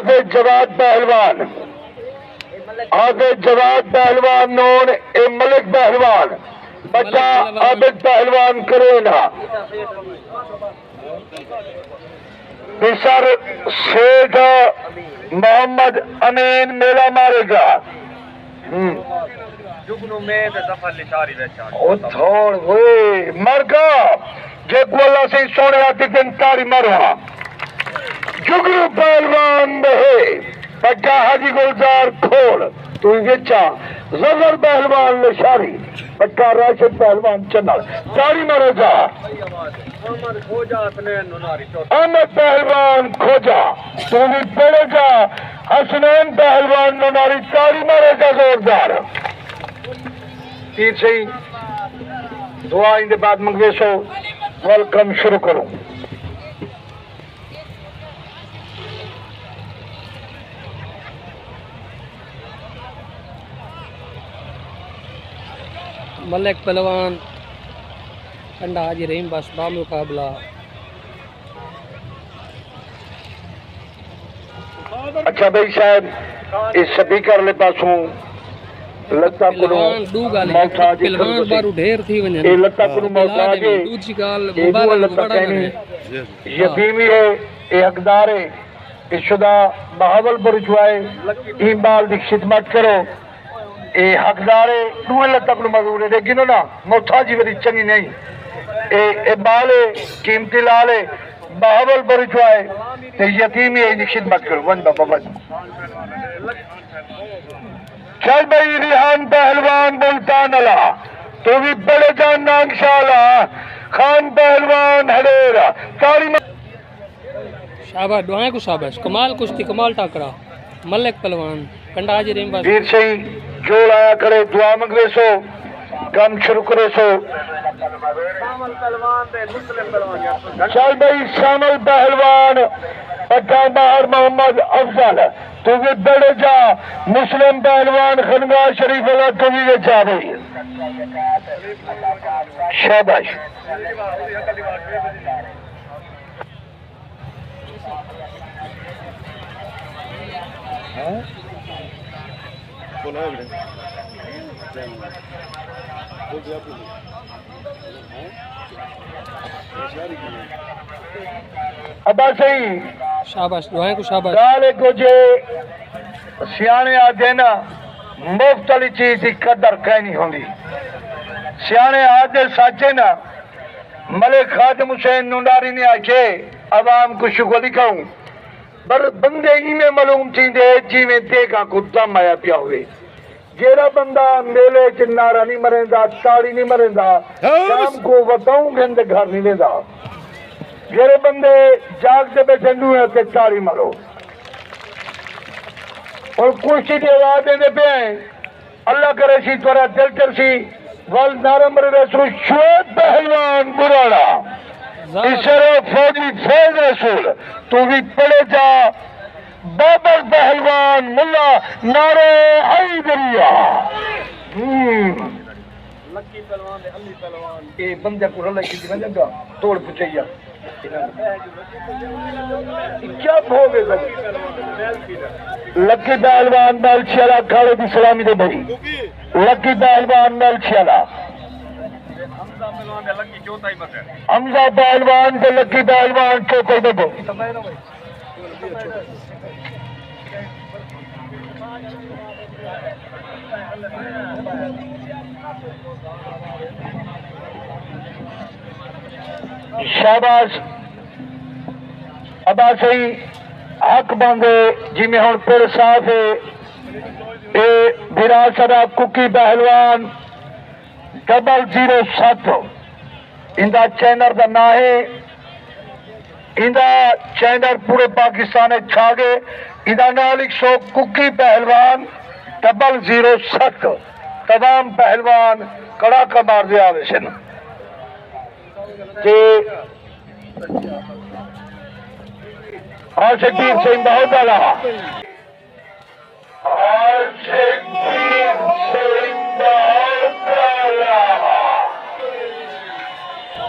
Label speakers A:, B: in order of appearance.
A: حافظ جواد پہلوان، حافظ جواد پہلوان نون اے ملک پہلوان، بچہ عابد پہلوان کرینا، مصر شیخ محمد امین میلہ مارے گا، تھوڑ ہوئے مرگا جے کو اللہ سے سونے آتی دن تاری مروا جگرو پہلوان بہے بچہ حاجی گلزار کھول تو وچا زفر پہلوان لشاری بچہ راشد پہلوان چنل تاری مرے جا، احمد پہلوان کھوجا تو بھی پڑے جا، حسنین پہلوان نوناری تاری مرے جا زوردار تیر سے ہی دعا اندے بعد منگوے سو ویلکم شروع کروں۔
B: ملک پہلوان کنڈا حاجی رحیم بس با مقابلہ۔
A: اچھا بھائی صاحب اس سپیکر لے پاسوں لتا کنو موتا جی
B: پہلوان بارو ڈھیر تھی ونجن
A: اے لتا کنو موتا جی
B: دوسری گال
A: اے دو
B: موبائل
A: لتا
B: بڑا
A: کہنی
B: کرے
A: یتیمی ہے اے حقدار ہے اے شدہ بہاول برجوائے ایمال دی خدمت کرو اے حقدار ہے دو لتا کنو مضور ہے لیکن نا موتا جی وری چنگی نہیں اے بالے قیمتی لالے بہاول برجوائے تے یتیمی ہے خدمت کرو ون بابا ون چل بھائی ریحان پہلوان ملتان اللہ تو بھی بڑے جان نانگ شالا خان پہلوان حلیرہ تاری
B: شاباش دعائیں کو شاباش کمال کشتی کمال ٹاکرا ملک پہلوان کنڈا حاجی رحیم بس
A: دیر سے ہی جوڑ آیا کرے دعا منگوے سو کم شروع کرے سو چل بھائی شامل پہلوان پٹھا باہر محمد افضل تو بھی بڑے جا مسلم پہلوان خنگاہ شریف اللہ تو بھی جا رہی شاباش ابا صحیح
B: شاباش دعائیں کو شاباش
A: گالے کو جے سیانے آدھے نا مفت علی چیز کی قدر کہنی ہوندی سیانے آدھے سچے نا ملک خادم حسین نونڈاری نے آکھے عوام کو شکر دکھاؤں بر بندے ہی میں معلوم تھی دے جی میں دیکھا کو دم آیا پیا ہوئے جیرا بندہ میلے چنارا نہیں مرندہ تاڑی نہیں مرندہ شام کو وطاؤں گھندے گھر نہیں لیندہ جیرے بندے جاگتے پہ جنڈو ہیں کہ تاڑی مرو اور کشتی دے وعدے دے پہ ہیں اللہ کرے سی تورا دل کر سی والنارم رسول شوید پہلوان براڑا اسرے فوجی فیض رسول تو بھی پڑے جا بابر پہلوان ملا نعرے حیدریہ لکی پہلوان دے علی پہلوان اے بندے کو رلے کی دیوان جگہ توڑ پچھئیا کیا بھوگے گا لکی پہلوان مل چھیلا کھاڑے دی سلامی دے بھئی لکی پہلوان مل چھیلا حمزہ پہلوان دے لکی پہلوان چوکے دے بھو شاباش ابا صحیح حق باندھے جی میں ہون پھر صاف ہے اے بھرا صدا ککی پہلوان 007 اندہ چینر دا نہ ہے اندہ چینر پورے پاکستان چھاگے اندہ نالک سو ککی پہلوان 007 تمام پہلوان کڑا کا مار دیا ویسن کہ عاشق دین سے بہت آلہ عاشق دین سے بہت آلہ